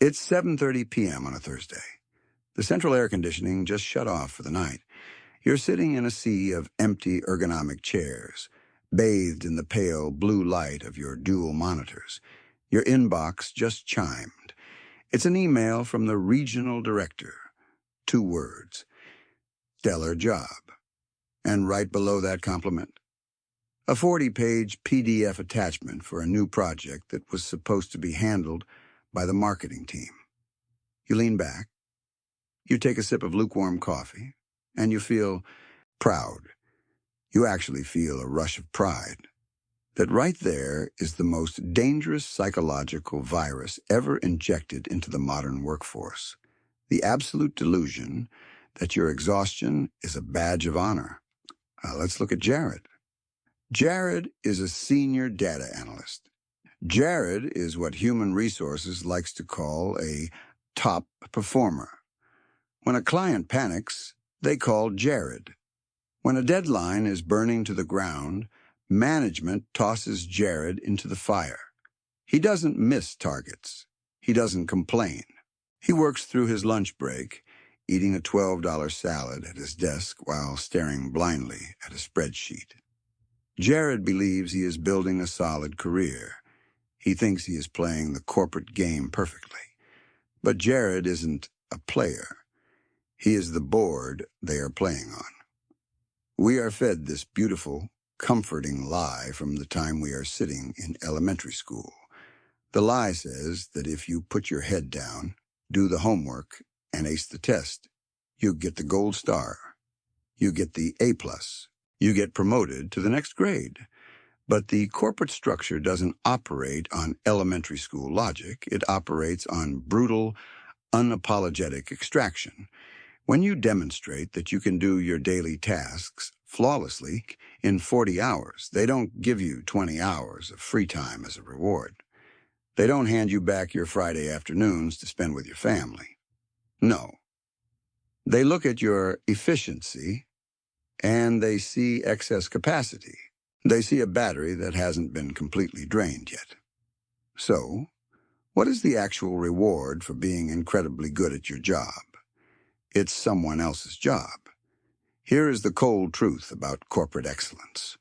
It's 7:30 p.m. on a Thursday. The central air conditioning just shut off for the night. You're sitting in a sea of empty ergonomic chairs, bathed in the pale blue light of your dual monitors. Your inbox just chimed. It's an email from the regional director. 2 words. Stellar job. And right below that compliment, a 40-page PDF attachment for a new project that was supposed to be handled by the marketing team. You lean back, you take a sip of lukewarm coffee, and you feel proud. You actually feel a rush of pride. That right there is the most dangerous psychological virus ever injected into the modern workforce. The absolute delusion that your exhaustion is a badge of honor. Let's look at Jared. Jared is a senior data analyst. Jared is what human resources likes to call a top performer. When a client panics, they call Jared. When a deadline is burning to the ground, management tosses Jared into the fire. He doesn't miss targets. He doesn't complain. He works through his lunch break, eating a $12 salad at his desk while staring blindly at a spreadsheet. Jared believes he is building a solid career. He thinks he is playing the corporate game perfectly. But Jared isn't a player. He is the board they are playing on. We are fed this beautiful, comforting lie from the time we are sitting in elementary school. The lie says that if you put your head down, do the homework, and ace the test, you get the gold star. You get the A+. You get promoted to the next grade. But the corporate structure doesn't operate on elementary school logic. It operates on brutal, unapologetic extraction. When you demonstrate that you can do your daily tasks flawlessly in 40 hours, they don't give you 20 hours of free time as a reward. They don't hand you back your Friday afternoons to spend with your family. No. They look at your efficiency and they see excess capacity. They see a battery that hasn't been completely drained yet. So, what is the actual reward for being incredibly good at your job? It's someone else's job. Here is the cold truth about corporate excellence.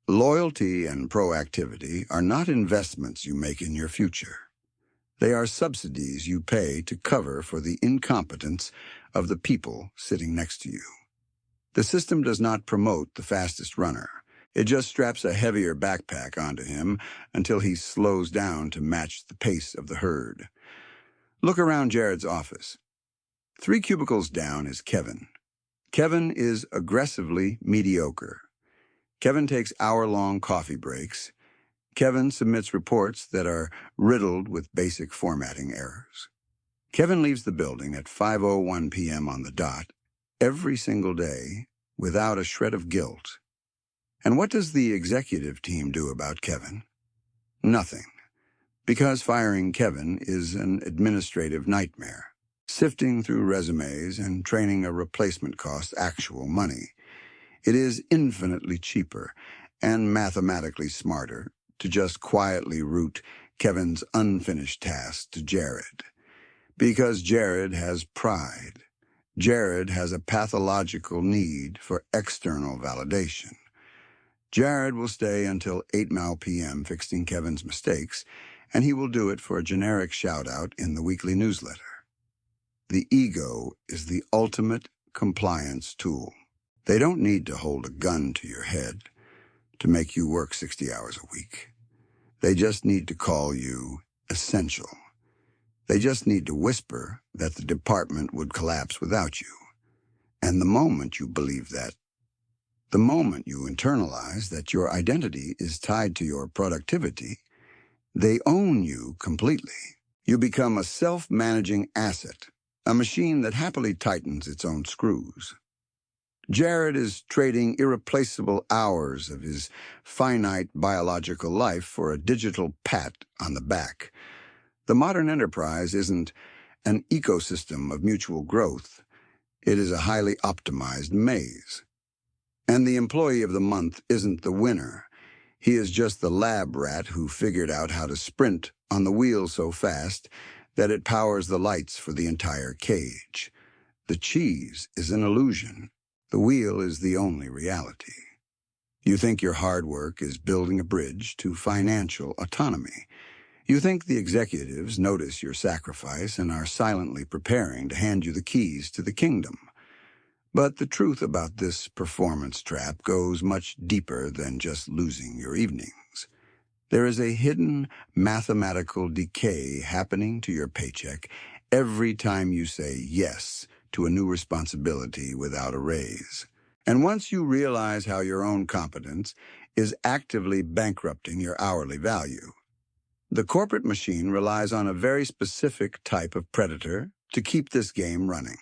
Loyalty and proactivity are not investments you make in your future. They are subsidies you pay to cover for the incompetence of the people sitting next to you. The system does not promote the fastest runner. It just straps a heavier backpack onto him until he slows down to match the pace of the herd. Look around Jared's office. 3 cubicles down is Kevin. Kevin is aggressively mediocre. Kevin takes hour-long coffee breaks. Kevin submits reports that are riddled with basic formatting errors. Kevin leaves the building at 5:01 p.m. on the dot every single day without a shred of guilt. And what does the executive team do about Kevin? Nothing. Because firing Kevin is an administrative nightmare. Sifting through resumes and training a replacement costs actual money. It is infinitely cheaper and mathematically smarter to just quietly route Kevin's unfinished tasks to Jared. Because Jared has pride. Jared has a pathological need for external validation. Jared will stay until 8 p.m. fixing Kevin's mistakes, and he will do it for a generic shout-out in the weekly newsletter. The ego is the ultimate compliance tool. They don't need to hold a gun to your head to make you work 60 hours a week. They just need to call you essential. They just need to whisper that the department would collapse without you. And the moment you believe that, the moment you internalize that your identity is tied to your productivity, they own you completely. You become a self-managing asset, a machine that happily tightens its own screws. Jared is trading irreplaceable hours of his finite biological life for a digital pat on the back. The modern enterprise isn't an ecosystem of mutual growth. It is a highly optimized maze. And the employee of the month isn't the winner. He is just the lab rat who figured out how to sprint on the wheel so fast that it powers the lights for the entire cage. The cheese is an illusion. The wheel is the only reality. You think your hard work is building a bridge to financial autonomy. You think the executives notice your sacrifice and are silently preparing to hand you the keys to the kingdom. But the truth about this performance trap goes much deeper than just losing your evenings. There is a hidden mathematical decay happening to your paycheck every time you say yes to a new responsibility without a raise. And once you realize how your own competence is actively bankrupting your hourly value, the corporate machine relies on a very specific type of predator to keep this game running.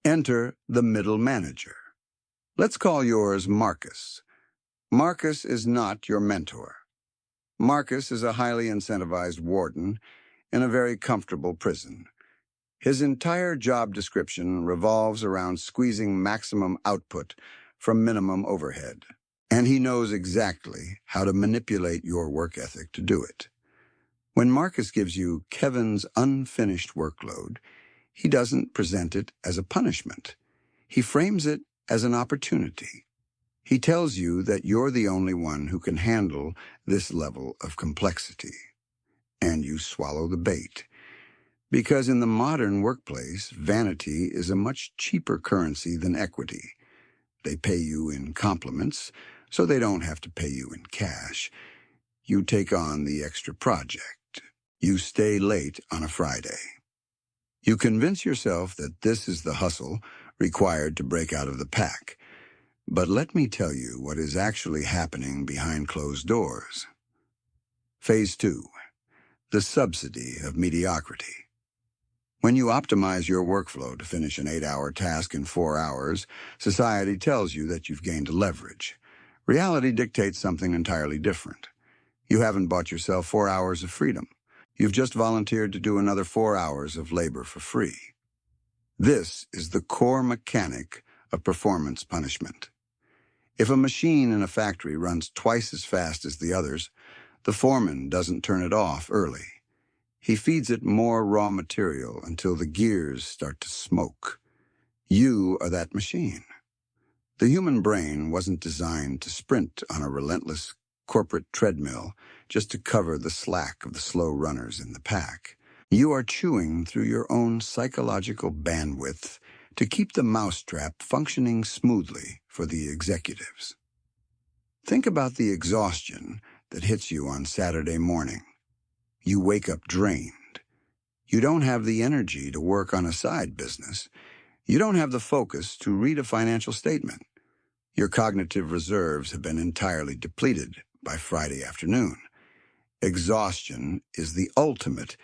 Enter the middle manager. Let's call yours Marcus. Marcus is not your mentor. Marcus is a highly incentivized warden in a very comfortable prison. His entire job description revolves around squeezing maximum output from minimum overhead, and he knows exactly how to manipulate your work ethic to do it. When Marcus gives you Kevin's unfinished workload, he doesn't present it as a punishment. He frames it as an opportunity. He tells you that you're the only one who can handle this level of complexity. And you swallow the bait. Because in the modern workplace, vanity is a much cheaper currency than equity. They pay you in compliments, so they don't have to pay you in cash. You take on the extra project. You stay late on a Friday. You convince yourself that this is the hustle required to break out of the pack. But let me tell you what is actually happening behind closed doors. Phase 2. The subsidy of mediocrity. When you optimize your workflow to finish an 8-hour task in 4 hours, society tells you that you've gained leverage. Reality dictates something entirely different. You haven't bought yourself 4 hours of freedom. You've just volunteered to do another 4 hours of labor for free. This is the core mechanic of performance punishment. If a machine in a factory runs twice as fast as the others, the foreman doesn't turn it off early. He feeds it more raw material until the gears start to smoke. You are that machine. The human brain wasn't designed to sprint on a relentless corporate treadmill just to cover the slack of the slow runners in the pack. You are chewing through your own psychological bandwidth to keep the mousetrap functioning smoothly for the executives. Think about the exhaustion that hits you on Saturday morning. You wake up drained. You don't have the energy to work on a side business. You don't have the focus to read a financial statement. Your cognitive reserves have been entirely depleted by Friday afternoon. Exhaustion is the ultimate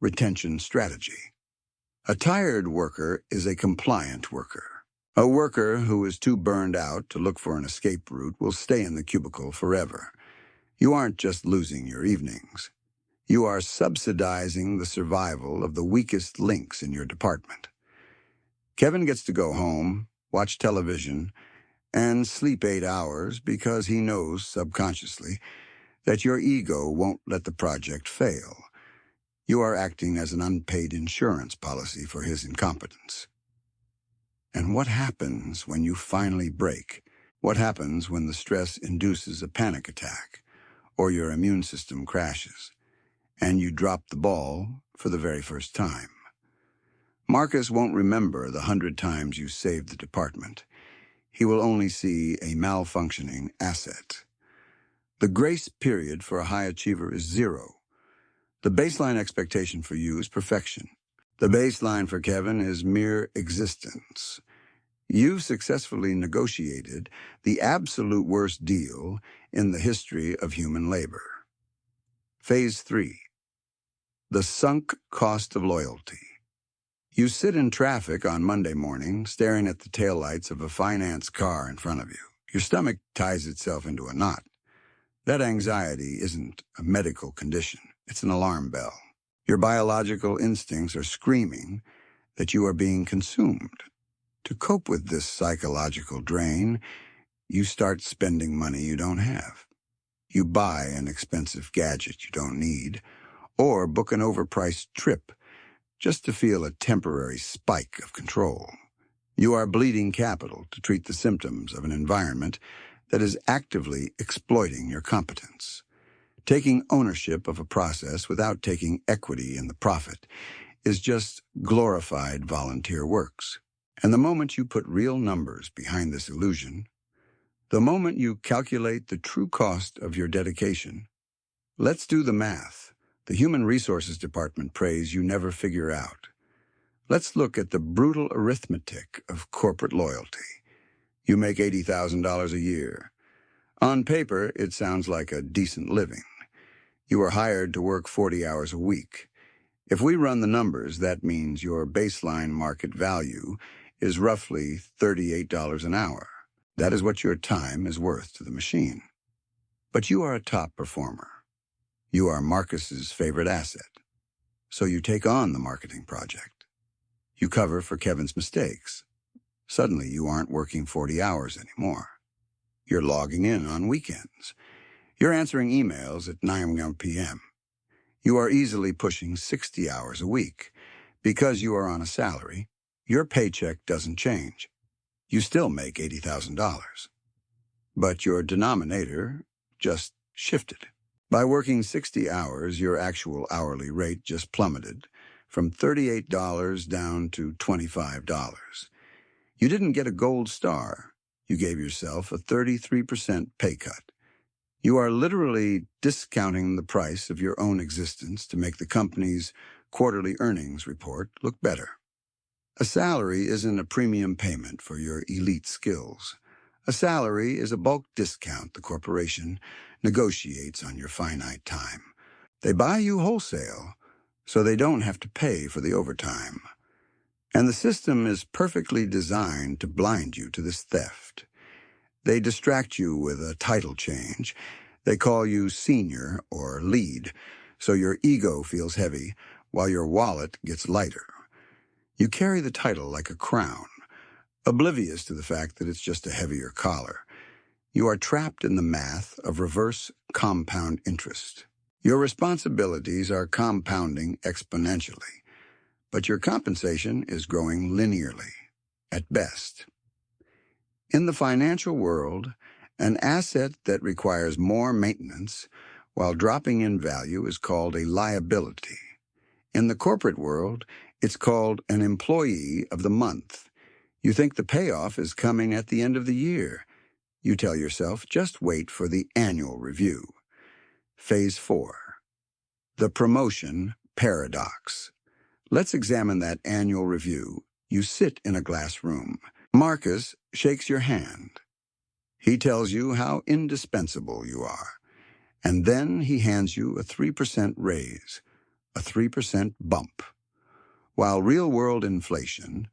retention strategy. A tired worker is a compliant worker. A worker who is too burned out to look for an escape route will stay in the cubicle forever. You aren't just losing your evenings. You are subsidizing the survival of the weakest links in your department. Kevin gets to go home, watch television, and sleep 8 hours because he knows subconsciously that your ego won't let the project fail. You are acting as an unpaid insurance policy for his incompetence. And what happens when you finally break? What happens when the stress induces a panic attack, or your immune system crashes, and you drop the ball for the very first time? Marcus won't remember the 100 times you saved the department. He will only see a malfunctioning asset. The grace period for a high achiever is 0. The baseline expectation for you is perfection. The baseline for Kevin is mere existence. You've successfully negotiated the absolute worst deal in the history of human labor. Phase 3. The sunk cost of loyalty. You sit in traffic on Monday morning, staring at the taillights of a finance car in front of you. Your stomach ties itself into a knot. That anxiety isn't a medical condition. It's an alarm bell. Your biological instincts are screaming that you are being consumed. To cope with this psychological drain, you start spending money you don't have. You buy an expensive gadget you don't need, or book an overpriced trip just to feel a temporary spike of control. You are bleeding capital to treat the symptoms of an environment that is actively exploiting your competence. Taking ownership of a process without taking equity in the profit is just glorified volunteer works. And the moment you put real numbers behind this illusion, the moment you calculate the true cost of your dedication, let's do the math. The Human Resources Department prays you never figure out. Let's look at the brutal arithmetic of corporate loyalty. You make $80,000 a year. On paper, it sounds like a decent living. You are hired to work 40 hours a week. If we run the numbers, that means your baseline market value is roughly $38 an hour. That is what your time is worth to the machine. But you are a top performer. You are Marcus's favorite asset. So you take on the marketing project. You cover for Kevin's mistakes. Suddenly, you aren't working 40 hours anymore. You're logging in on weekends. You're answering emails at 9 p.m. You are easily pushing 60 hours a week. Because you are on a salary, your paycheck doesn't change. You still make $80,000. But your denominator just shifted. By working 60 hours, your actual hourly rate just plummeted from $38 down to $25. You didn't get a gold star. You gave yourself a 33% pay cut. You are literally discounting the price of your own existence to make the company's quarterly earnings report look better. A salary isn't a premium payment for your elite skills. A salary is a bulk discount the corporation negotiates on your finite time. They buy you wholesale, so they don't have to pay for the overtime. And the system is perfectly designed to blind you to this theft. They distract you with a title change. They call you senior or lead, so your ego feels heavy while your wallet gets lighter. You carry the title like a crown, oblivious to the fact that it's just a heavier collar. You are trapped in the math of reverse compound interest. Your responsibilities are compounding exponentially, but your compensation is growing linearly, at best. In the financial world, an asset that requires more maintenance while dropping in value is called a liability. In the corporate world, it's called an employee of the month. You think the payoff is coming at the end of the year. You tell yourself, just wait for the annual review. Phase 4. The promotion paradox. Let's examine that annual review. You sit in a glass room. Marcus shakes your hand. He tells you how indispensable you are. And then he hands you a 3% raise, a 3% bump. While real-world inflation,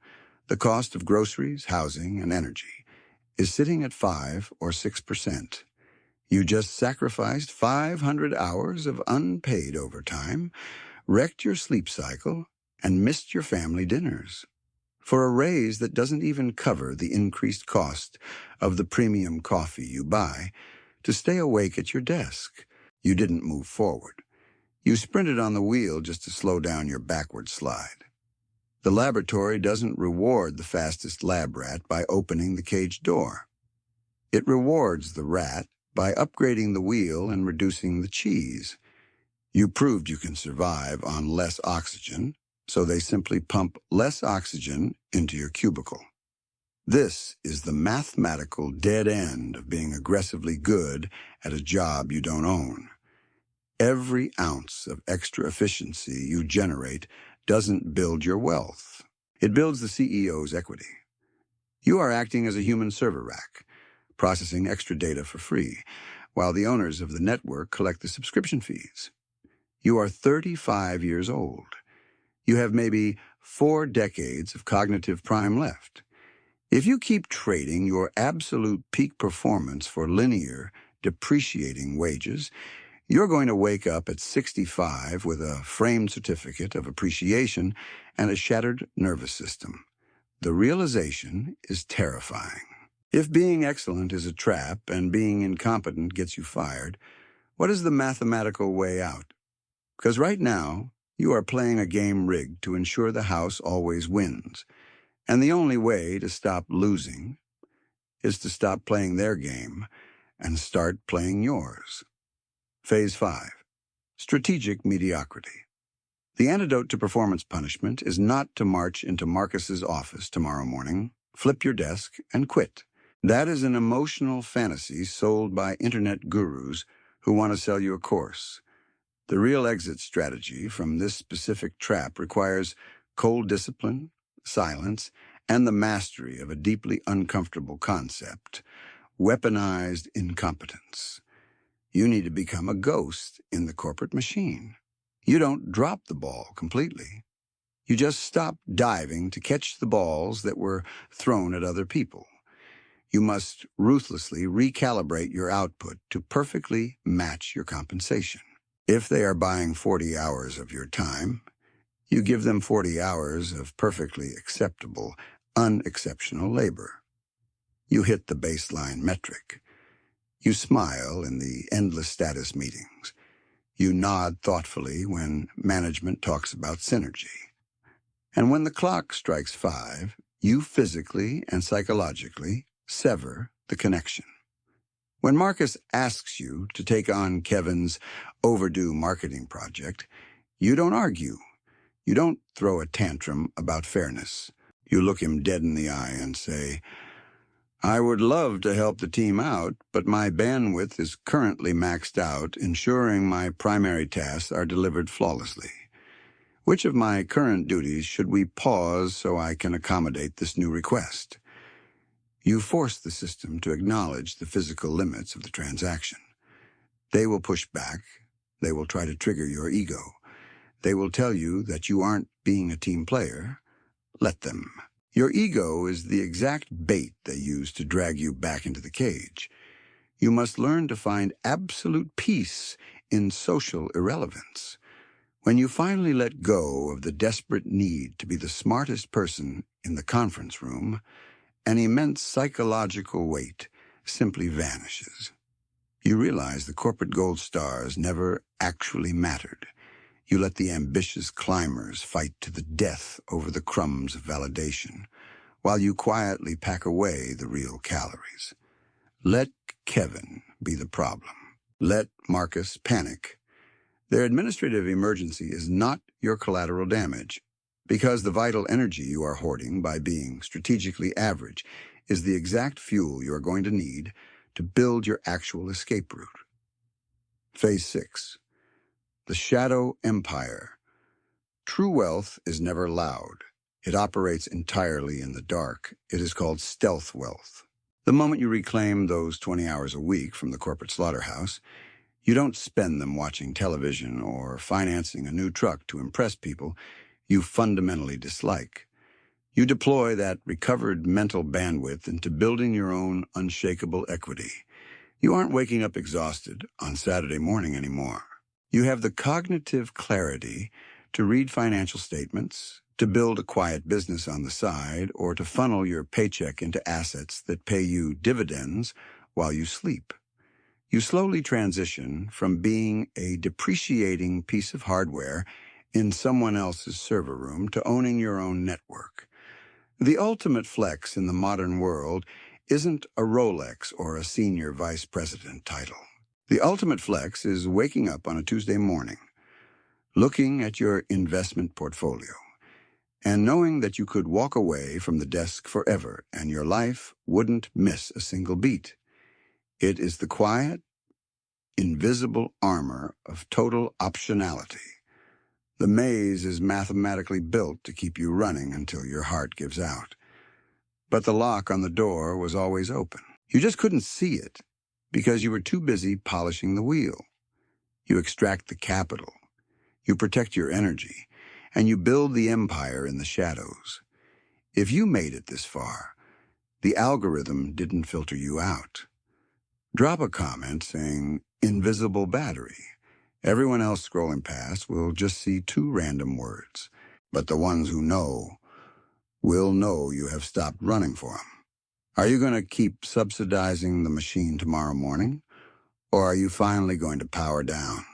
the cost of groceries, housing, and energy, is sitting at 5 or 6%. You just sacrificed 500 hours of unpaid overtime, wrecked your sleep cycle, and missed your family dinners. For a raise that doesn't even cover the increased cost of the premium coffee you buy to stay awake at your desk, you didn't move forward. You sprinted on the wheel just to slow down your backward slide. The laboratory doesn't reward the fastest lab rat by opening the cage door. It rewards the rat by upgrading the wheel and reducing the cheese. You proved you can survive on less oxygen, so they simply pump less oxygen into your cubicle. This is the mathematical dead end of being aggressively good at a job you don't own. Every ounce of extra efficiency you generate doesn't build your wealth. It builds the CEO's equity. You are acting as a human server rack, processing extra data for free, while the owners of the network collect the subscription fees. You are 35 years old. You have maybe 4 decades of cognitive prime left. If you keep trading your absolute peak performance for linear, depreciating wages, you're going to wake up at 65 with a framed certificate of appreciation and a shattered nervous system. The realization is terrifying. If being excellent is a trap and being incompetent gets you fired, what is the mathematical way out? Because right now, You are playing a game rigged to ensure the house always wins. And the only way to stop losing is to stop playing their game and start playing yours. Phase 5. Strategic mediocrity. The antidote to performance punishment is not to march into Marcus's office tomorrow morning, flip your desk, and quit. That is an emotional fantasy sold by internet gurus who want to sell you a course. The real exit strategy from this specific trap requires cold discipline, silence, and the mastery of a deeply uncomfortable concept: weaponized incompetence. You need to become a ghost in the corporate machine. You don't drop the ball completely. You just stop diving to catch the balls that were thrown at other people. You must ruthlessly recalibrate your output to perfectly match your compensation. If they are buying 40 hours of your time, you give them 40 hours of perfectly acceptable, unexceptional labor. You hit the baseline metric. You smile in the endless status meetings. You nod thoughtfully when management talks about synergy. And when the clock strikes 5, you physically and psychologically sever the connection. When Marcus asks you to take on Kevin's overdue marketing project, you don't argue. You don't throw a tantrum about fairness. You look him dead in the eye and say, "I would love to help the team out, but my bandwidth is currently maxed out, ensuring my primary tasks are delivered flawlessly. Which of my current duties should we pause so I can accommodate this new request?" You force the system to acknowledge the physical limits of the transaction. They will push back. They will try to trigger your ego. They will tell you that you aren't being a team player. Let them. Your ego is the exact bait they use to drag you back into the cage. You must learn to find absolute peace in social irrelevance. When you finally let go of the desperate need to be the smartest person in the conference room, an immense psychological weight simply vanishes. You realize the corporate gold stars never actually mattered. You let the ambitious climbers fight to the death over the crumbs of validation, while you quietly pack away the real calories. Let Kevin be the problem. Let Marcus panic. Their administrative emergency is not your collateral damage, because the vital energy you are hoarding by being strategically average is the exact fuel you are going to need to build your actual escape route. Phase 6. The Shadow Empire. True wealth is never loud. It operates entirely in the dark. It is called stealth wealth. The moment you reclaim those 20 hours a week from the corporate slaughterhouse, you don't spend them watching television or financing a new truck to impress people you fundamentally dislike. You deploy that recovered mental bandwidth into building your own unshakable equity. You aren't waking up exhausted on Saturday morning anymore. You have the cognitive clarity to read financial statements, to build a quiet business on the side, or to funnel your paycheck into assets that pay you dividends while you sleep. You slowly transition from being a depreciating piece of hardware in someone else's server room to owning your own network. The ultimate flex in the modern world isn't a Rolex or a senior vice president title. The ultimate flex is waking up on a Tuesday morning, looking at your investment portfolio, and knowing that you could walk away from the desk forever and your life wouldn't miss a single beat. It is the quiet, invisible armor of total optionality. The maze is mathematically built to keep you running until your heart gives out. But the lock on the door was always open. You just couldn't see it because you were too busy polishing the wheel. You extract the capital, you protect your energy, and you build the empire in the shadows. If you made it this far, the algorithm didn't filter you out. Drop a comment saying, "invisible battery." Everyone else scrolling past will just see 2 random words, but the ones who know will know you have stopped running for them. Are you going to keep subsidizing the machine tomorrow morning, or are you finally going to power down?